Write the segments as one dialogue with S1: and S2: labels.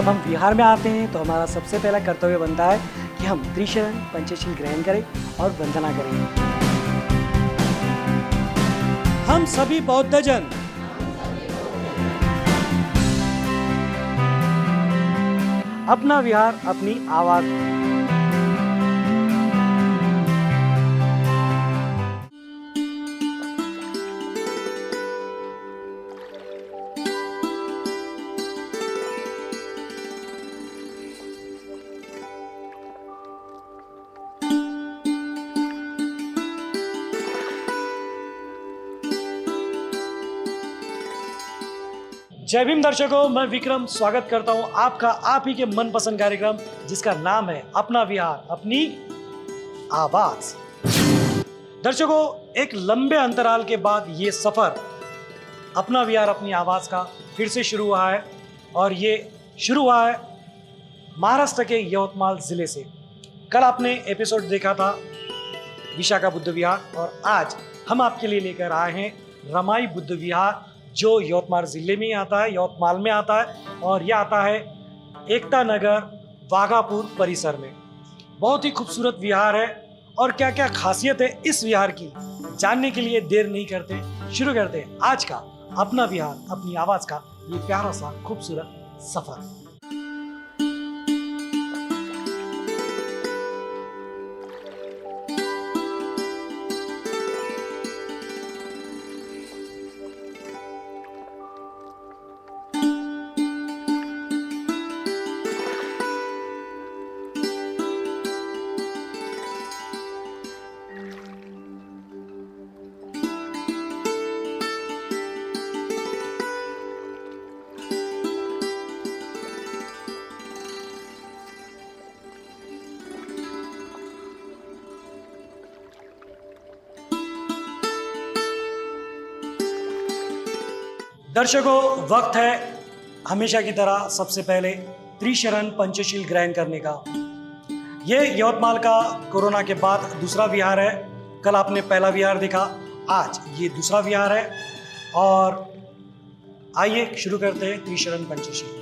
S1: जब हम विहार में आते हैं तो हमारा सबसे पहला कर्तव्य बनता है कि हम त्रिशरण पंचशील ग्रहण करें और वंदना करें। हम सभी बौद्धजन अपना विहार अपनी आवाज जय भीम दर्शकों, मैं विक्रम स्वागत करता हूं आपका आप ही के मनपसंद कार्यक्रम जिसका नाम है अपना विहार अपनी आवाज। दर्शकों, एक लंबे अंतराल के बाद ये सफर अपना विहार अपनी आवाज का फिर से शुरू हुआ है और ये शुरू हुआ है महाराष्ट्र के यवतमाल जिले से। कल आपने एपिसोड देखा था विशाखा बुद्ध विहार और आज हम आपके लिए लेकर आए हैं रमाई बुद्ध विहार जो यवतमाल जिले में ही आता है, यवतमाल में आता है और यह आता है एकता नगर वाघापुर परिसर में। बहुत ही खूबसूरत विहार है और क्या क्या खासियत है इस विहार की जानने के लिए देर नहीं करते, शुरू करते हैं आज का अपना विहार अपनी आवाज का ये प्यारा सा खूबसूरत सफर। दर्शकों, वक्त है हमेशा की तरह सबसे पहले त्रिशरण पंचशील ग्रहण करने का। ये यवतमाल का कोरोना के बाद दूसरा विहार है। कल आपने पहला विहार देखा, आज ये दूसरा विहार है और आइए शुरू करते हैं त्रिशरण पंचशील।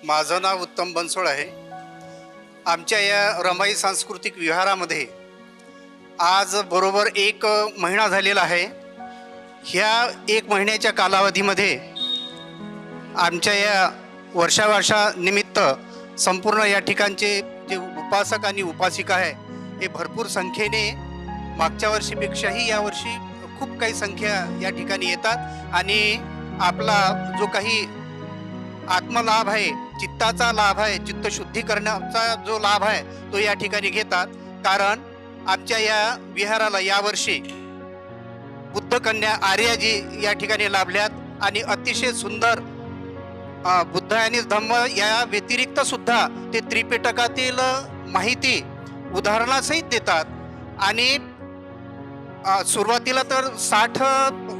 S2: माझं नाव उत्तम बनसोड आहे. आमच्या या रमाई सांस्कृतिक विहारामध्ये आज बरोबर 1 महिना झालेला आहे. ह्या 1 महिन्याच्या कालावधीमध्ये आमच्या या वर्षानिमित्त संपूर्ण या ठिकाणचे जे उपासक आणि उपासिका आहे हे भरपूर संख्येने मागच्या वर्षीपेक्षाही यावर्षी खूप काही संख्या या ठिकाणी येतात आणि आपला जो काही आत्मलाभ आहे, चित्ताचा लाभ आहे, चित्तशुद्धी करण्याचा जो लाभ आहे तो या ठिकाणी घेतात. कारण आमच्या या विहाराला यावर्षी बुद्धकन्या आर्याजी या ठिकाणी लाभल्यात आणि अतिशय सुंदर बुद्ध आणि धम्म या व्यतिरिक्त सुद्धा ते त्रिपिटकातील माहिती उदाहरणासहित देतात. आणि सुरुवातीला तर 60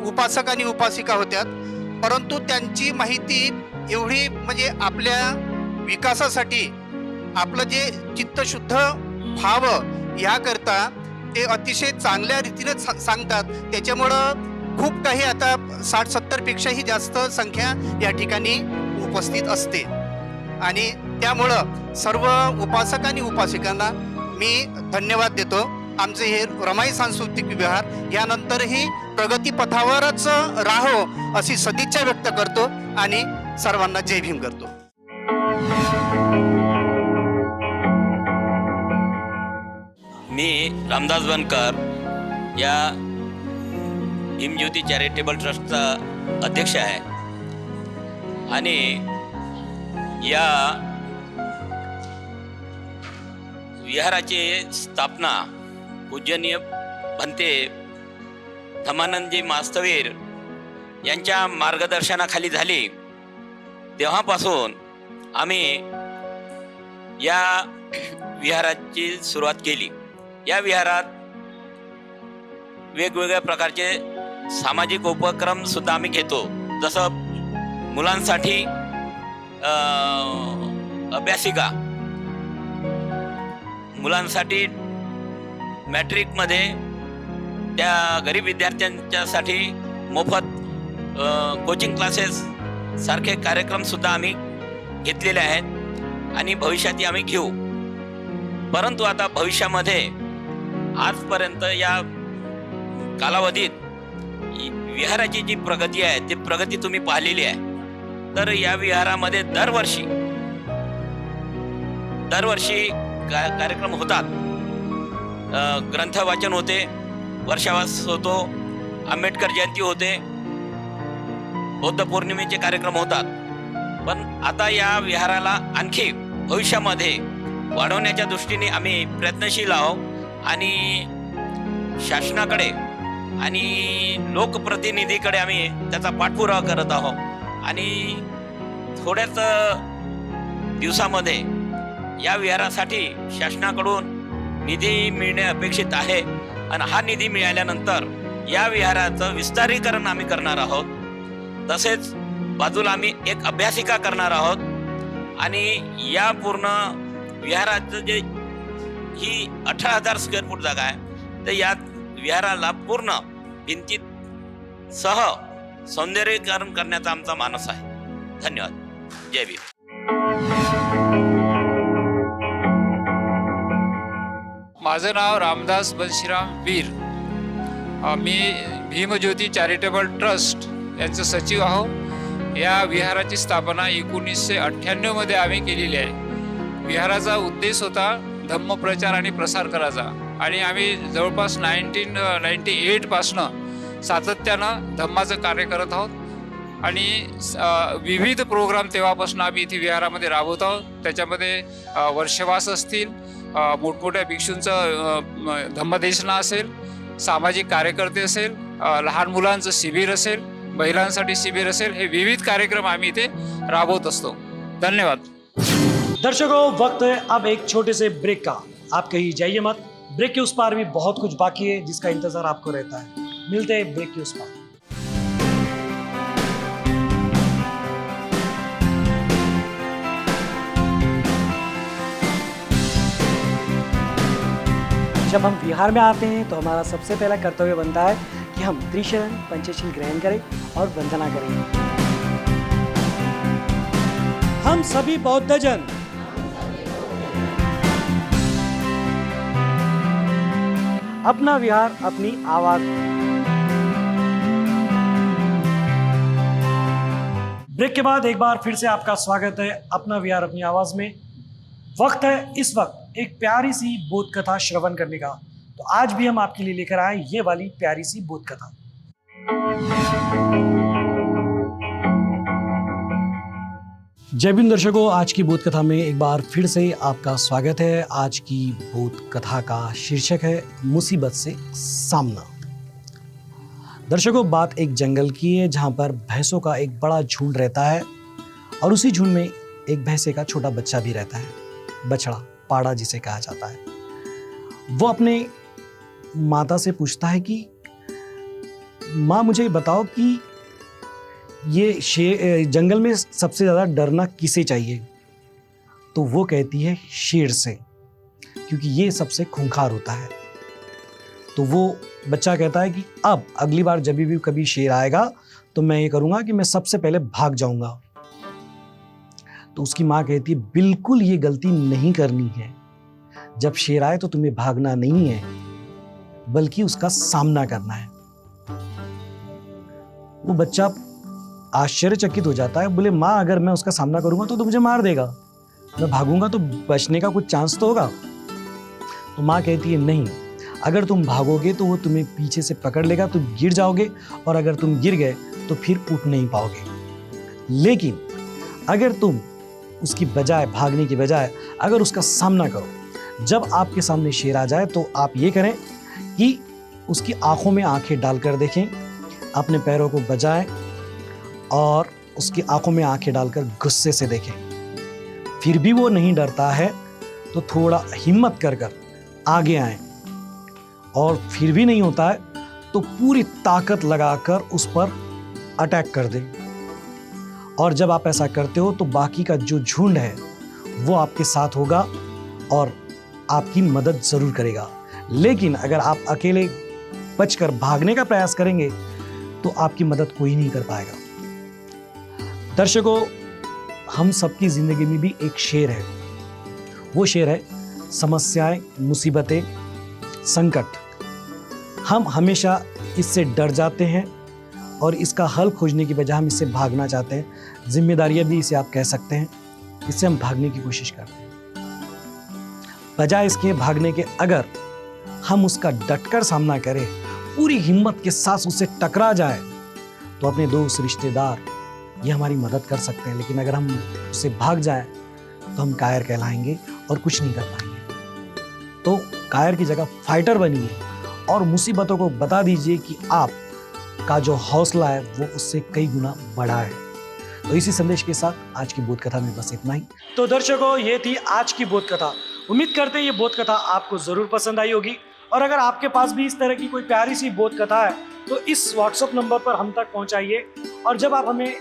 S2: उपासक आणि उपासिका होत्यात, परंतु त्यांची माहिती एवढी म्हणजे आपल्या विकासासाठी आपलं जे चित्तशुद्ध व्हावं याकरता ते अतिशय चांगल्या रीतीने सांगतात. त्याच्यामुळं खूप काही आता 60-70 पेक्षाही जास्त संख्या या ठिकाणी उपस्थित असते आणि त्यामुळं सर्व उपासक आणि उपासिकांना मी धन्यवाद देतो. आमचे हे रमाई सांस्कृतिक विहार यानंतरही प्रगतीपथावरच राहो अशी सदिच्छा व्यक्त करतो आणि सर्वांना जय भीम करतो.
S3: मी रामदास बनकर या हिमज्योती चॅरिटेबल ट्रस्टचा अध्यक्ष आहे आणि या विहाराची स्थापना पूजनीय भंते धम्मानंदजी मास्तवीर यांच्या मार्गदर्शनाखाली झाली. तेव्हापासून आम्ही या विहाराची सुरुवात केली. या विहारात वेगवेगळ्या प्रकारचे सामाजिक उपक्रम सुद्धा आम्ही घेतो. जसं मुलांसाठी अभ्यासिका, मुलांसाठी मॅट्रिकमध्ये त्या गरीब विद्यार्थ्यांच्यासाठी मोफत कोचिंग क्लासेस सारखे कार्यक्रम सुद्धा आम्ही घेतलेले आहेत आणि भविष्यातही आम्ही घेऊ. परंतु आता भविष्यामध्ये आजपर्यंत या कालावधीत विहाराची जी प्रगती आहे ती प्रगती तुम्ही पाहिलेली आहे. तर या विहारामध्ये दरवर्षी कार्यक्रम होतात. ग्रंथ वाचन होते, वर्षावास होतो, आंबेडकर जयंती होते, बौद्ध पौर्णिमेचे कार्यक्रम होतात. पण आता या विहाराला आणखी भविष्यामध्ये वाढवण्याच्या दृष्टीने आम्ही प्रयत्नशील आहोत आणि शासनाकडे आणि लोकप्रतिनिधीकडे आम्ही त्याचा पाठपुरावा करत आहोत आणि थोड्याच दिवसामध्ये या विहारासाठी शासनाकडून निधी मिळणे अपेक्षित आहे आणि हा निधी मिळाल्यानंतर या विहाराचं विस्तारीकरण आम्ही करणार आहोत. तसेच बाजूला आम्ही एक अभ्यासिका करणार आहोत आणि या पूर्ण विहाराचं जे ही 18,000 स्क्वेअर फूट जागा आहे तर या विहाराला पूर्ण भिंतीत सह सौंदर्यीकरण करण्याचा आमचा मानस आहे. धन्यवाद. जय भीम.
S4: माझं नाव रामदास बंशीराम वीर. मी भीमज्योती चॅरिटेबल ट्रस्ट यांचं सचिव आहोत. या विहाराची स्थापना 1998 मध्ये आम्ही केलेली आहे. विहाराचा उद्देश होता धम्मप्रचार आणि प्रसार करायचा आणि आम्ही जवळपास 1998 पासनं सातत्यानं धम्माचं कार्य करत आहोत आणि विविध प्रोग्राम तेव्हापासून आम्ही इथे विहारामध्ये राबवत आहोत. त्याच्यामध्ये वर्षवास असतील, मोठमोठ्या भिक्षूंचं धम्मदेशना असेल, सामाजिक कार्यकर्ते असेल, लहान मुलांचं शिबिर असेल, महिलांसाठी शिबिर असेल, हे विविध कार्यक्रम आम्ही इथे राबवत असतो. धन्यवाद.
S1: दर्शकों, वक्त है अब एक छोटे से ब्रेक का. आप कहीं जाइए मत. ब्रेक के उस पार भी बहुत कुछ बाकी है जिसका इंतजार आपको रहता है. मिलते हैं ब्रेक के उस पार. जब हम विहार में आते हैं तो हमारा सबसे पहला कर्तव्य बनता है कि हम त्रिशरण पंचशील ग्रहण करें और वंदना करें. हम सभी बौद्धजन अपना विहार अपनी आवाज। ब्रेक के बाद एक बार फिर से आपका स्वागत है अपना विहार अपनी आवाज में। वक्त है इस वक्त एक प्यारी सी बोध कथा श्रवण करने का। तो आज भी हम आपके लिए लेकर आए ये वाली प्यारी सी बोध कथा। जय भीम दर्शकों, आज की बोध कथा में एक बार फिर से आपका स्वागत है। आज की बोध कथा का शीर्षक है मुसीबत से सामना। दर्शकों, बात एक जंगल की है जहां पर भैंसों का एक बड़ा झुंड रहता है और उसी झुंड में एक भैंसे का छोटा बच्चा भी रहता है, बछड़ा, पाड़ा जिसे कहा जाता है। वो अपने माता से पूछता है कि माँ मुझे बताओ कि ये जंगल में सबसे ज़्यादा डरना किसे चाहिए? तो वो कहती है शेर से, क्योंकि ये सबसे खूंखार होता है। तो वो बच्चा कहता है कि अब अगली बार जब भी कभी शेर आएगा तो मैं ये करूँगा कि मैं सबसे पहले भाग जाऊँगा। तो उसकी माँ कहती है बिल्कुल ये गलती नहीं करनी है। जब शेर आए तो तुम्हें भागना नहीं है बल्कि उसका सामना करना है। वो बच्चा आश्चर्यचकित हो जाता है, बोले माँ अगर मैं उसका सामना करूंगा तो मुझे मार देगा, मैं भागूंगा तो बचने का कुछ चांस तो होगा। तो माँ कहती है नहीं, अगर तुम भागोगे तो वो तुम्हें पीछे से पकड़ लेगा, तुम गिर जाओगे और अगर तुम गिर गए तो फिर उठ नहीं पाओगे। लेकिन अगर तुम उसकी बजाय, भागने की बजाय अगर उसका सामना करो, जब आपके सामने शेर आ जाए तो आप ये करें कि उसकी आंखों में आंखें डालकर देखें, अपने पैरों को बजाएं और उसकी आंखों में आंखें डालकर गुस्से से देखें। फिर भी वो नहीं डरता है तो थोड़ा हिम्मत कर आगे आएं और फिर भी नहीं होता है तो पूरी ताकत लगाकर उस पर अटैक कर दें। और जब आप ऐसा करते हो तो बाकी का जो झुंड है वो आपके साथ होगा और आपकी मदद जरूर करेगा। लेकिन अगर आप अकेले बचकर भागने का प्रयास करेंगे तो आपकी मदद कोई नहीं कर पाएगा। दर्शकों, हम सबकी जिंदगी में भी एक शेर है। वो शेर है समस्याएं, मुसीबतें, संकट। हम हमेशा इससे डर जाते हैं और इसका हल खोजने की बजाय हम इससे भागना चाहते हैं। जिम्मेदारियां भी इसे आप कह सकते हैं, इससे हम भागने की कोशिश करते हैं। बजाय इसके भागने के अगर हम उसका डटकर सामना करें, पूरी हिम्मत के साथ उससे टकरा जाए, तो अपने दोस्त, रिश्तेदार ये हमारी मदद कर सकते हैं। लेकिन अगर हम उससे भाग जाएं तो हम कायर कहलाएंगे और कुछ नहीं कर पाएंगे। तो कायर की जगह फाइटर बनिए और मुसीबतों को बता दीजिए कि आप का जो हौसला है वो उससे कई गुना बड़ा है। तो इसी संदेश के साथ आज की बोध कथा में बस इतना ही। तो दर्शकों, ये थी आज की बोध कथा। उम्मीद करते हैं ये बोध कथा आपको जरूर पसंद आई होगी। और अगर आपके पास भी इस तरह की कोई प्यारी सी बोध कथा है तो इस व्हाट्सएप नंबर पर हम तक पहुंचाइए। और जब आप हमें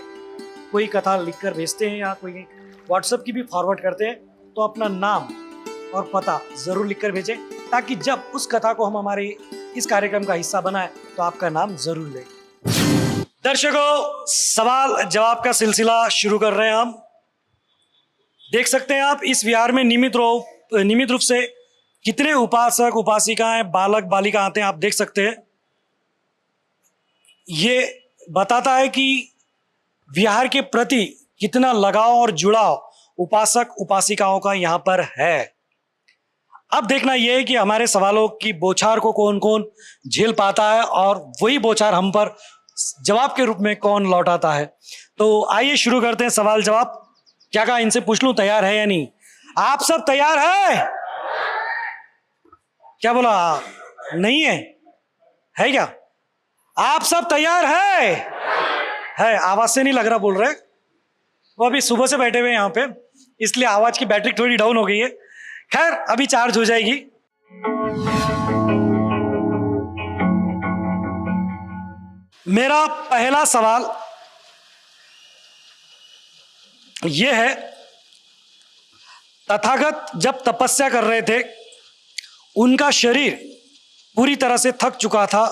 S1: कोई कथा लिखकर भेजते हैं या कोई व्हाट्सएप की भी फॉरवर्ड करते हैं तो अपना नाम और पता जरूर लिखकर भेजें, ताकि जब उस कथा को हम हमारे इस कार्यक्रम का हिस्सा बनाएं तो आपका नाम जरूर लें। दर्शकों, सवाल जवाब का सिलसिला शुरू कर रहे हैं हम। देख सकते हैं आप इस विहार में नियमित रूप से कितने उपासक, उपासिकाएं, बालक, बालिका आते हैं, आप देख सकते हैं। ये बताता है कि विहार के प्रति कितना लगाव और जुड़ाव उपासक, उपासिकाओं का यहाँ पर है। अब देखना यह है कि हमारे सवालों की बौछार को कौन कौन झेल पाता है और वही बौछार हम पर जवाब के रूप में कौन लौटाता है। तो आइए शुरू करते हैं सवाल जवाब। क्या कहा, इनसे पूछ लूं तैयार है या नहीं? आप सब तैयार है? क्या बोला? नहीं है? है क्या? आप सब तैयार है? आवाज से नहीं लग रहा बोल रहे। वो अभी सुबह से बैठे हुए हैं यहाँ पे, इसलिए आवाज की बैटरी थोड़ी डाउन हो गई है। खैर, अभी चार्ज हो जाएगी। मेरा पहला सवाल यह है, तथागत जब तपस्या कर रहे थे, उनका शरीर पूरी तरह से थक चुका था,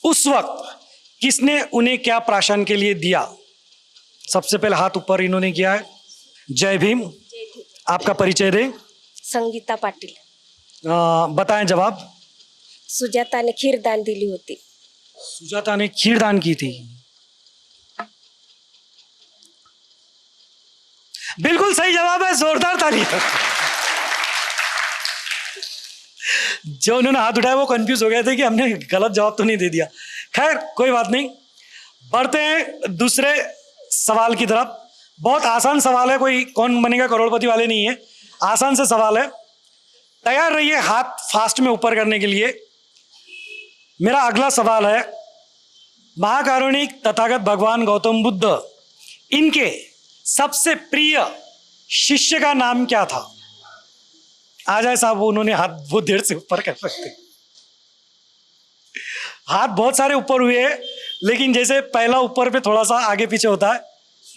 S1: उस वक्त किसने उन्हें क्या प्राशन के लिए दिया? सबसे पहले हाथ ऊपर इन्होंने किया है। जय भीम। आपका परिचय दें।
S5: संगीता पाटील।
S1: बताएं जवाब।
S5: सुजाताने खीर दान दिली होती।
S1: सुजाता ने खीर दान की थी। बिल्कुल सही जवाब है, जोरदार ताली। जो उन्होंने हाथ उठाया वो कंफ्यूज हो गए थे कि हमने गलत जवाब तो नहीं दे दिया। खैर कोई बात नहीं, बढ़ते हैं दूसरे सवाल की तरफ। बहुत आसान सवाल है, कोई कौन बनेगा करोड़पति वाले नहीं है, आसान से सवाल है। तैयार रहिए हाथ फास्ट में ऊपर करने के लिए। मेरा अगला सवाल है, महाकारुणिक तथागत भगवान गौतम बुद्ध, इनके सबसे प्रिय शिष्य का नाम क्या था? आ जाए साहब, उन्होंने हाथ वो देर से ऊपर कर सकते। हाथ बहुत सारे ऊपर हुए हैं, लेकिन जैसे पहला ऊपर पे थोड़ा सा आगे पीछे होता है।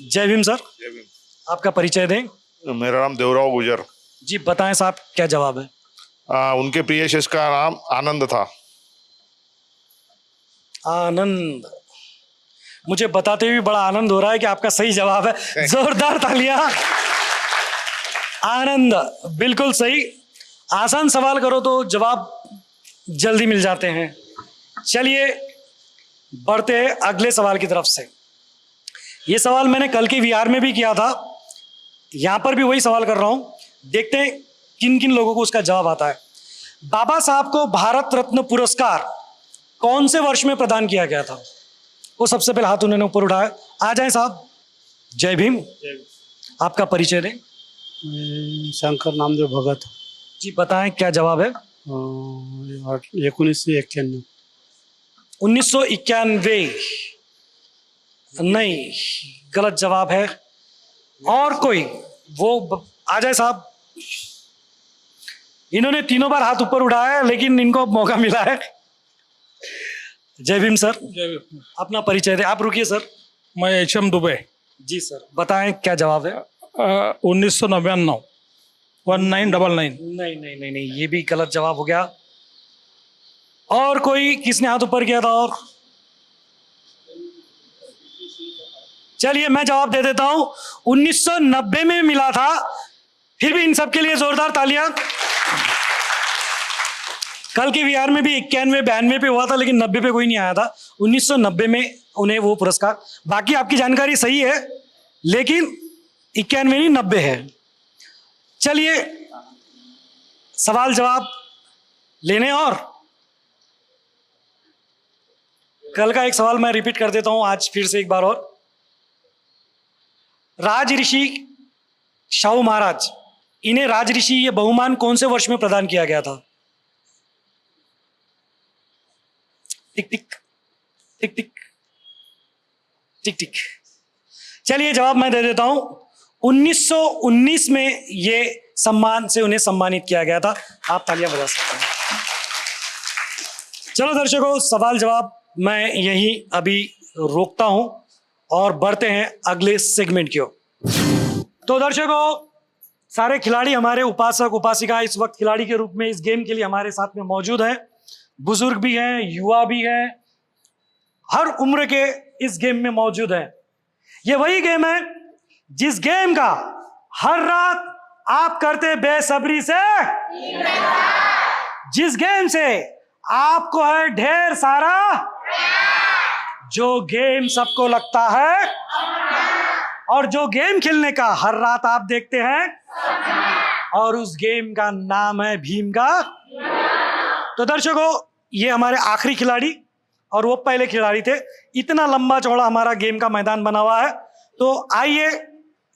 S1: जय भीम सर।
S6: जय भीम।
S1: आपका परिचय दें।
S6: मेरा नाम देवराव गुजर।
S1: जी बताएं साहब, क्या जवाब है?
S6: उनके प्रिय शिष्य का नाम आनंद था।
S1: आनंद। मुझे बताते हुए बड़ा आनंद हो रहा है कि आपका सही जवाब है। जोरदार तालियां। आनंद बिल्कुल सही। आसान सवाल करो तो जवाब जल्दी मिल जाते हैं। चलिए बढ़ते हैं अगले सवाल की तरफ से। ये सवाल मैंने कल के वीआर में भी किया था, यहां पर भी वही सवाल कर रहा हूं। देखते हैं किन किन लोगों को उसका जवाब आता है। बाबा साहब को भारत रत्न पुरस्कार कौन से वर्ष में प्रदान किया गया था? वो सबसे पहले हाथ उन्होंने ऊपर उठाया। आ जाएं साहब। जय भीम। आपका परिचय दें।
S7: शंकर नामदेव भगत।
S1: जी बताएं क्या जवाब है?
S7: 1991।
S1: 1991 नहीं, गलत जवाब है। और कोई वो आ जाए साहब। इन्होंने तीनों बार हाथ ऊपर उठाया है, लेकिन इनको मौका मिला है। जय भीम सर। अपना परिचय दे। आप रुकिए सर।
S8: मैं एचएम दुबे।
S1: जी सर बताएं क्या जवाब है?
S8: 1999। 1999।
S1: नहीं नहीं नहीं नहीं, ये भी गलत जवाब हो गया। और कोई किसने हाथ ऊपर किया था? और चलिए मैं जवाब दे देता हूं, 1990 में मिला था। फिर भी इन सब के लिए जोरदार तालियां। कल के वीआर में भी 91 92 पे हुआ था, लेकिन 90 पे कोई नहीं आया था। 1990 में उन्हें वो पुरस्कार। बाकी आपकी जानकारी सही है, लेकिन 91 नहीं 90 है। चलिए सवाल जवाब लेने। और कल का एक सवाल मैं रिपीट कर देता हूं आज फिर से एक बार और। राज ऋषि शाहू महाराज, इन्हें राज ऋषि ये बहुमान कौन से वर्ष में प्रदान किया गया था? टिक टिक टिक टिक टिक टिक। चलिए जवाब मैं दे देता हूं, 1919 में ये सम्मान से उन्हें सम्मानित किया गया था। आप तालियां बजा सकते हैं। चलो दर्शकों, सवाल जवाब मैं यही अभी रोकता हूं और बढ़ते हैं अगले सेगमेंट की ओर। तो दर्शकों, सारे खिलाड़ी हमारे उपासक उपासिका इस वक्त खिलाड़ी के रूप में इस गेम के लिए हमारे साथ में मौजूद हैं। बुजुर्ग भी हैं, युवा भी हैं, हर उम्र के इस गेम में मौजूद हैं। ये वही गेम है जिस गेम का हर रात आप करते बेसब्री से, जिस गेम से आपको है ढेर सारा, जो गेम सबको लगता है, और जो गेम खेलने का हर रात आप देखते हैं, और उस गेम का नाम है भीम का। तो दर्शकों, ये हमारे आखिरी खिलाड़ी और वो पहले खिलाड़ी थे। इतना लंबा चौड़ा हमारा गेम का मैदान बना हुआ है। तो आइए,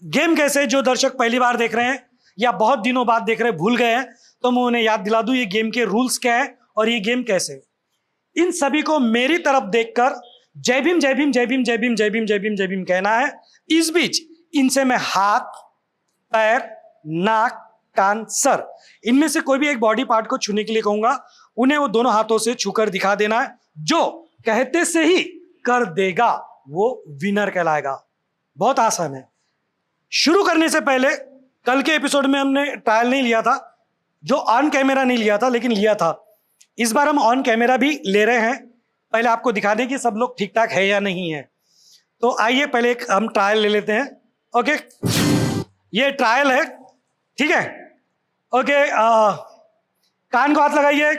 S1: गेम कैसे, जो दर्शक पहली बार देख रहे हैं या बहुत दिनों बाद देख रहे हैं, भूल गए हैं, तो मैं उन्हें याद दिला दूं ये गेम के रूल्स क्या है और ये गेम कैसे। इन सभी को मेरी तरफ देखकर जय भीम जय भीम जय भीम जय भीम जय भीम जय भीम जय भीम कहना है। इस बीच इनसे मैं हाथ, पैर, नाक, कान, सर, इनमें से कोई भी एक बॉडी पार्ट को छूने के लिए कहूंगा। उन्हें वो दोनों हाथों से छूकर दिखा देना है। जो कहते से ही कर देगा वो विनर कहलाएगा। बहुत आसान है। शुरू करने से पहले, कल के एपिसोड में हमने ट्रायल नहीं लिया था, जो ऑन कैमरा नहीं लिया था, लेकिन लिया था। इस बार हम ऑन कैमरा भी ले रहे हैं। पहले आपको दिखा दें कि सब लोग ठीक ठाक है या नहीं है। तो आइए पहले एक हम ट्रायल ले लेते हैं। ओके, ये ट्रायल है, ठीक है? ओके, कान को हाथ लगाइए।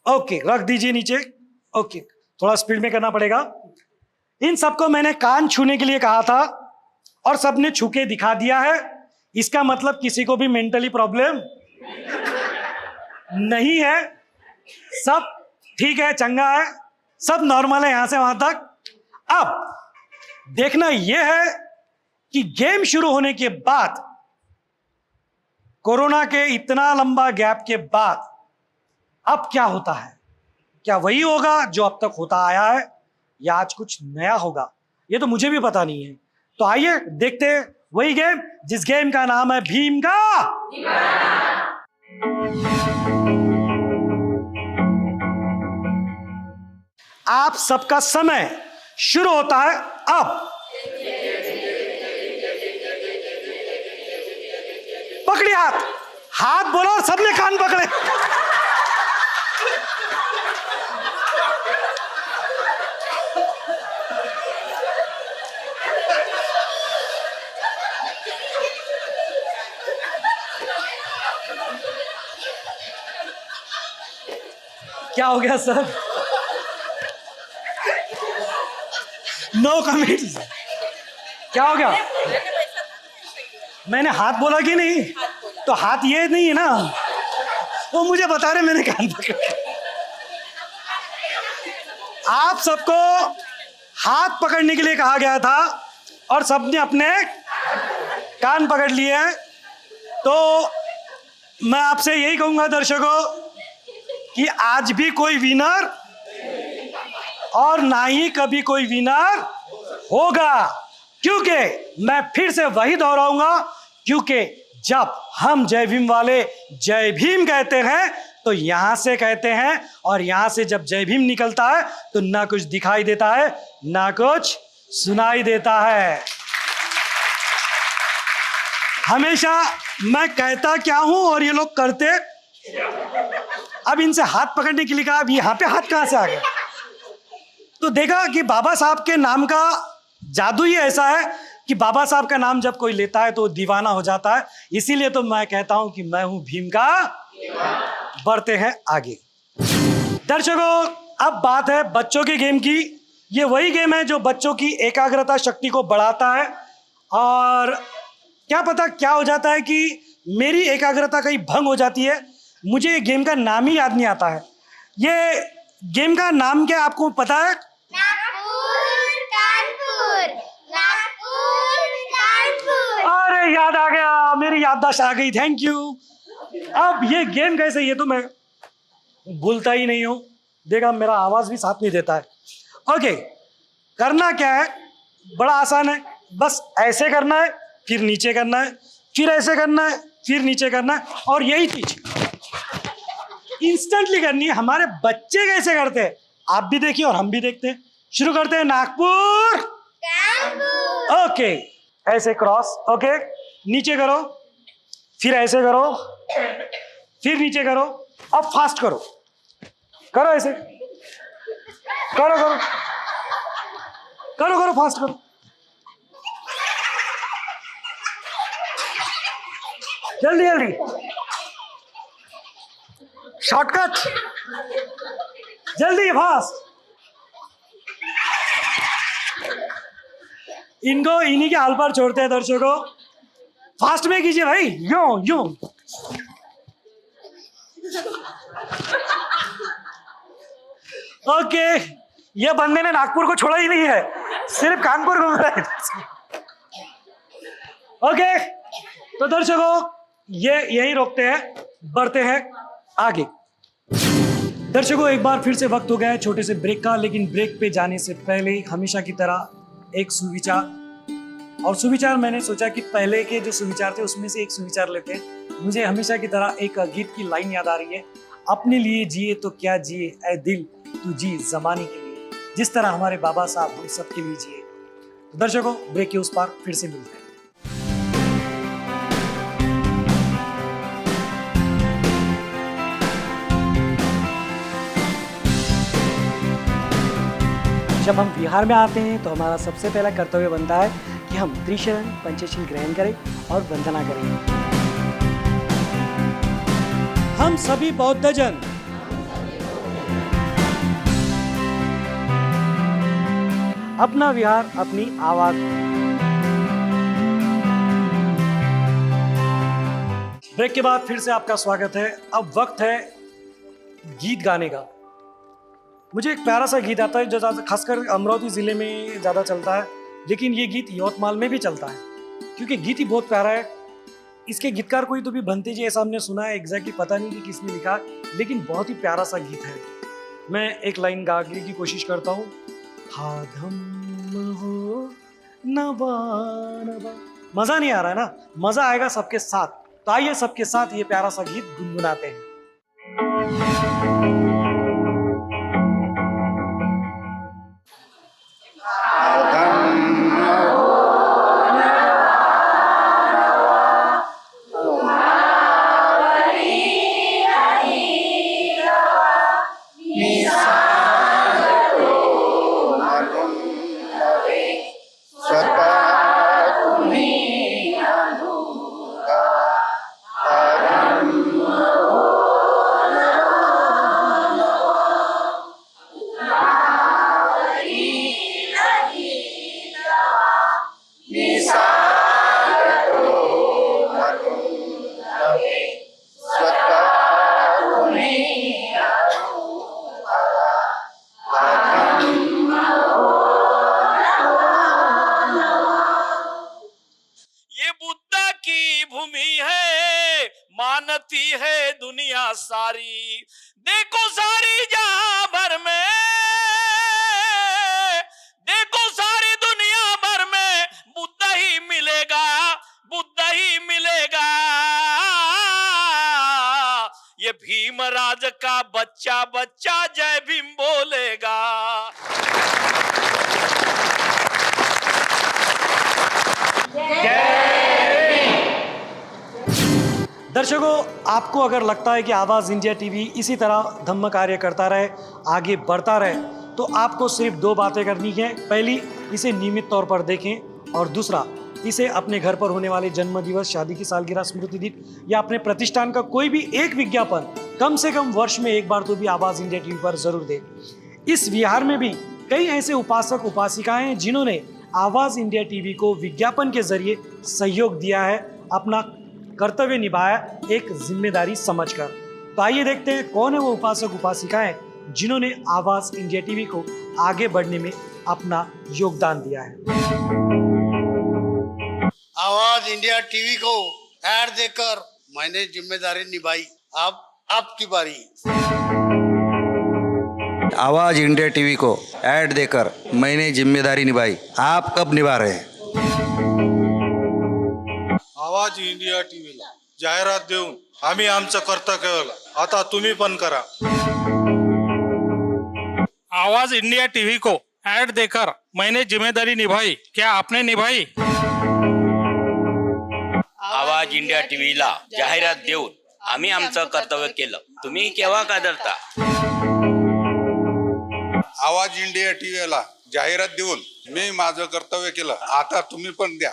S1: ओके, रख दीजिए नीचे। ओके, थोड़ा स्पीड में करना पड़ेगा। इन सबको मैंने कान छूने के लिए कहा था और सबने छू के दिखा दिया है। इसका मतलब किसी को भी मेंटली प्रॉब्लम नहीं है, सब ठीक है, चंगा है, सब नॉर्मल है यहां से वहां तक। अब देखना यह है कि गेम शुरू होने के बाद, कोरोना के इतना लंबा गैप के बाद अब क्या होता है। क्या वही होगा जो अब तक होता आया है या आज कुछ नया होगा, ये तो मुझे भी पता नहीं है। तो आइए देखते हैं वही गेम जिस गेम का नाम है भीम का। आप सबका समय शुरू होता है अब। पकड़िए हाथ, हाथ बोलो और सबने कान पकड़े। क्या हो गया सर? No comment. क्या हो गया? मैंने हाथ बोला कि नहीं? तो हाथ ये नहीं है ना, वो मुझे बता रहे मैंने कान पकड़। आप सबको हाथ पकड़ने के लिए कहा गया था और सबने अपने कान पकड़ लिए हैं। तो मैं आपसे यही कहूंगा दर्शकों कि आज भी कोई विनर और ना ही कभी कोई विनर होगा, क्योंकि मैं फिर से वही दोहराऊंगा, क्योंकि जब हम जय भीम वाले जय भीम कहते हैं तो यहां से कहते हैं, और यहां से जब जय भीम निकलता है तो ना कुछ दिखाई देता है ना कुछ सुनाई देता है। हमेशा मैं कहता क्या हूं और ये लोग करते। अब इनसे हाथ पकड़ने के लिए कहा, अब यहां पे हाथ कहां से आ गया? तो देखा कि बाबा साहब के नाम का जादू ही ऐसा है कि बाबा साहब का नाम जब कोई लेता है तो दीवाना हो जाता है। इसीलिए तो मैं कहता हूं कि मैं हूं भीम का। बढ़ते हैं आगे दर्शकों। अब बात है बच्चों के गेम की। ये वही गेम है जो बच्चों की एकाग्रता शक्ति को बढ़ाता है, और क्या पता क्या हो जाता है कि मेरी एकाग्रता कहीं भंग हो जाती है। मुझे ये गेम का नाम ही याद नहीं आता है। ये गेम का नाम क्या आपको पता है?
S9: नागपुर कानपुर, नागपुर कानपुर।
S1: अरे याद आ गया, मेरी याददाश्त आ गई, थैंक यू। अब ये गेम कैसे, ये तो मैं भूलता ही नहीं हूँ। देखा मेरा आवाज भी साथ नहीं देता है। ओके, करना क्या है, बड़ा आसान है। बस ऐसे करना है, फिर नीचे करना है, फिर ऐसे करना है, फिर नीचे करना है, और यही चीज इंस्टेंटली करनी है। हमारे बच्चे कैसे करते हैं आप भी देखिए और हम भी देखते हैं। शुरू करते हैं। नागपुर
S9: कानपुर।
S1: ओके, ऐसे क्रॉस, ओके, नीचे करो, फिर ऐसे करो, फिर नीचे करो। अब फास्ट करो, करो ऐसे, करो करो करो करो, फास्ट करो, जल्दी जल्दी, शॉर्टकट, जल्दी फास्ट। इनको इन्हीं के हाल पर छोड़ते हैं दर्शकों। फास्ट में कीजिए भाई, यूं यूं। ओके, ये बंदे ने नागपुर को छोड़ा ही नहीं है, सिर्फ कानपुर घूम रहा है। ओके, तो दर्शकों ये यही रोकते हैं, बढ़ते हैं आगे। दर्शकों एक बार फिर से वक्त हो गया है छोटे से ब्रेक का, लेकिन ब्रेक पे जाने से पहले हमेशा की तरह एक सुविचार। और सुविचार मैंने सोचा कि पहले के जो सुविचार थे उसमें से एक सुविचार लेते हैं। मुझे हमेशा की तरह एक गीत की लाइन याद आ रही है, अपने लिए जिए तो क्या जिए ऐ दिल तू जी जमाने के लिए, जिस तरह हमारे बाबा साहब हम सबके लिए जिए। तो दर्शकों ब्रेक के उस पार फिर से मिलते हैं। जब हम विहार में आते हैं तो हमारा सबसे पहला कर्तव्य बनता है कि हम त्रिशरण पंचशील ग्रहण करें और वंदना करेंगे। हम सभी बौद्धजन अपना विहार अपनी आवाज। ब्रेक के बाद फिर से आपका स्वागत है। अब वक्त है गीत गाने का। मुझे एक प्यारा सा गीत आता है जो खासकर अमरावती ज़िले में ज़्यादा चलता है, लेकिन ये गीत यवतमाल में भी चलता है क्योंकि गीत ही बहुत प्यारा है। इसके गीतकार कोई तो भी भंते जी ऐसा हमने सुना है, एग्जैक्टली पता नहीं कि किसने लिखा, लेकिन बहुत ही प्यारा सा गीत है। मैं एक लाइन गाने की कोशिश करता हूँ। हा धम्म हो नबा नबा। मज़ा नहीं आ रहा है ना? मज़ा आएगा सबके साथ। तो आइए सबके साथ ये प्यारा सा गीत गुनगुनाते हैं।
S3: मानती है दुनिया सारी, देखो सारी जहां भर में, देखो सारी दुनिया भर में बुद्ध ही मिलेगा, बुद्ध ही मिलेगा। ये भीमराज का बच्चा बच्चा जय भीम बोलेगा।
S1: दर्शकों, आपको अगर लगता है कि आवाज़ इंडिया टीवी इसी तरह धम्म कार्य करता रहे, आगे बढ़ता रहे, तो आपको सिर्फ दो बातें करनी है। पहली, इसे नियमित तौर पर देखें, और दूसरा, इसे अपने घर पर होने वाले जन्म दिवस, शादी की सालगिरह, स्मृति दिन या अपने प्रतिष्ठान का कोई भी एक विज्ञापन कम से कम वर्ष में एक बार तो भी आवाज़ इंडिया टीवी पर जरूर दें। इस विहार में भी कई ऐसे उपासक उपासिकाएं हैं जिन्होंने आवाज़ इंडिया टीवी को विज्ञापन के जरिए सहयोग दिया है, अपना कर्तव्य निभाया एक जिम्मेदारी समझकर। तो आइए देखते हैं कौन है वो उपासक उपासिकाएं जिन्होंने आवाज़ इंडिया टीवी को आगे बढ़ने में अपना योगदान दिया है।
S2: आवाज इंडिया टीवी को ऐड देकर मैंने जिम्मेदारी निभाई, अब आपकी बारी।
S10: आवाज इंडिया टीवी को ऐड देकर मैंने जिम्मेदारी निभाई, आप कब निभा रहे हैं?
S6: आवाज इंडिया टीव्हीला जाहिरात देऊन आम्ही आमचं कर्तव्य केलं, आता तुम्ही पण करा।
S8: आवाज इंडिया टीवी को ऐड देकर मैंने जिम्मेदारी निभाई, क्या आपने निभाई?
S3: आवाज इंडिया टीव्हीला जाहिरात देऊन आम्ही आमचं कर्तव्य केलं, तुम्ही केव्हा का धरता?
S6: आवाज इंडिया टीव्हीला जाहिरात देऊन मी माझं कर्तव्य केलं, आता तुम्ही पण द्या।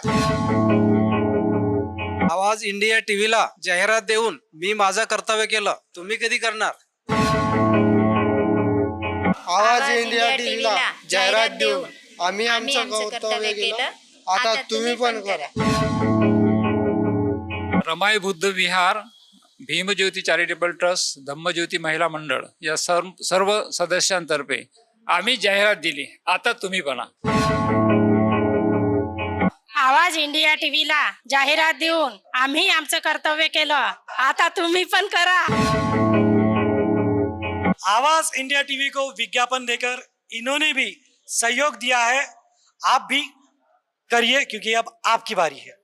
S11: आवाज इंडिया टीव्हीला जाहिरात देऊन मी माझं कर्तव्य केलं, तुम्ही कधी करणार?
S7: आवाज इंडिया टीव्हीला जाहिरात देऊन आम्ही आमचं कर्तव्य केलं, आता तुम्ही पण करा।
S4: रमाई बुद्ध विहार, भीमज्योती चॅरिटेबल ट्रस्ट, धम्मज्योती महिला मंडळ या सर्व सदस्यांतर्फे आम्ही जाहिरात दिली, आता तुम्ही बना।
S12: आवाज इंडिया टीव्हीला जाहिरात देऊन आम्ही आमचं कर्तव्य केलं, आता तुम्ही पण करा।
S1: आवाज इंडिया टीवी को विज्ञापन देकर इन्होंने भी सहयोग दिया है, आप भी करिए क्योंकि अब आपकी बारी है।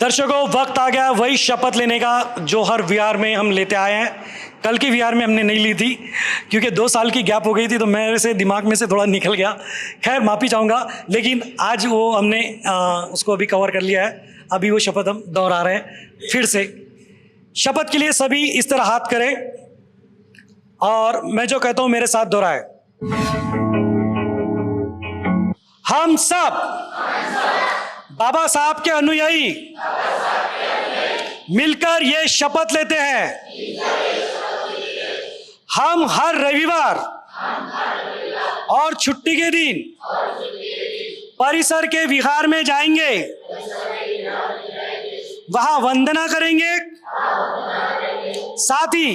S1: दर्शकों, वक्त आ गया वही शपथ लेने का जो हर विहार में हम लेते आए हैं। कल के विहार में हमने नहीं ली थी क्योंकि 2 साल की गैप हो गई थी, तो मेरे से दिमाग में से थोड़ा निकल गया, खैर माफ़ी चाहूँगा, लेकिन आज वो हमने उसको अभी कवर कर लिया है। अभी वो शपथ हम दोहरा रहे हैं फिर से। शपथ के लिए सभी इस तरह हाथ करें और मैं जो कहता हूँ मेरे साथ दोहराए। हम सब बाबा साहब के अनुयायी मिलकर ये शपथ लेते हैं, हम हर रविवार और छुट्टी के दिन परिसर के विहार में जाएंगे, वहां वंदना करेंगे, साथ ही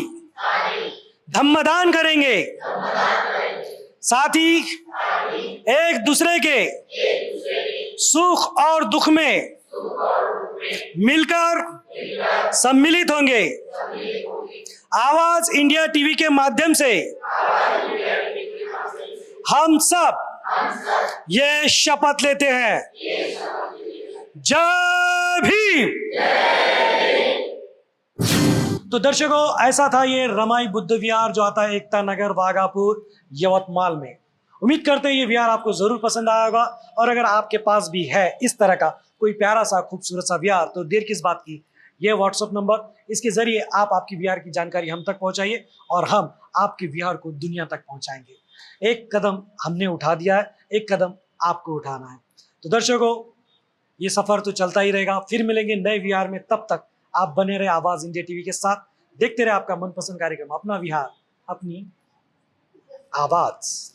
S1: धम्मदान करेंगे, साथ ही एक दूसरे के सुख और दुख में मिलकर सम्मिलित होंगे। आवाज इंडिया टीवी के माध्यम से हम सब ये शपथ लेते हैं। जय भीम। तो दर्शकों, ऐसा था ये रमाई बुद्ध विहार जो आता है एकता नगर वाघापुर यवतमाल में। उम्मीद करते हैं ये विहार आपको जरूर पसंद आया होगा, और अगर आपके पास भी है इस तरह का कोई प्यारा सा खूबसूरत सा विहार तो देर किस बात की, ये व्हाट्सएप नंबर, इसके जरिए आप आपकी विहार की जानकारी हम तक पहुंचाइए और हम आपके विहार को दुनिया तक पहुंचाएंगे। एक कदम हमने उठा दिया है, एक कदम आपको उठाना है। तो दर्शकों, ये सफर तो चलता ही रहेगा, फिर मिलेंगे नए विहार में। तब तक आप बने रहे आवाज इंडिया टीवी के साथ, देखते रहे आपका मनपसंद कार्यक्रम अपना विहार अपनी आवाज।